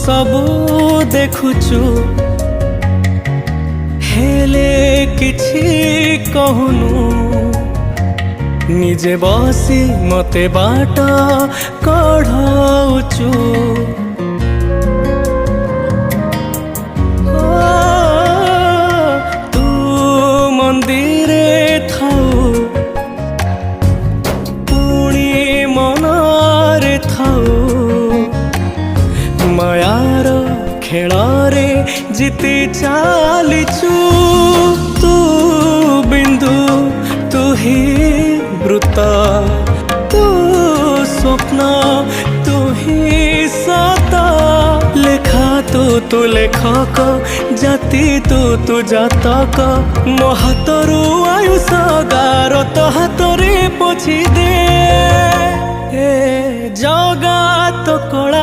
सबू देखुचु हेले किछि कहूनु निजे बसी मते बाट कढ़ाउचु तू मंदिरे थाउ पुणी मनारे थाउ मायार खेलारे जीती चालीचु तू बिंदु तू ही वृत्त तू स्वप्न तू ही सता लेखा तू लेखक जाति तू जातक मो हाथरू आयुष गार तो हाथरे पोछि दे जगा तो कला।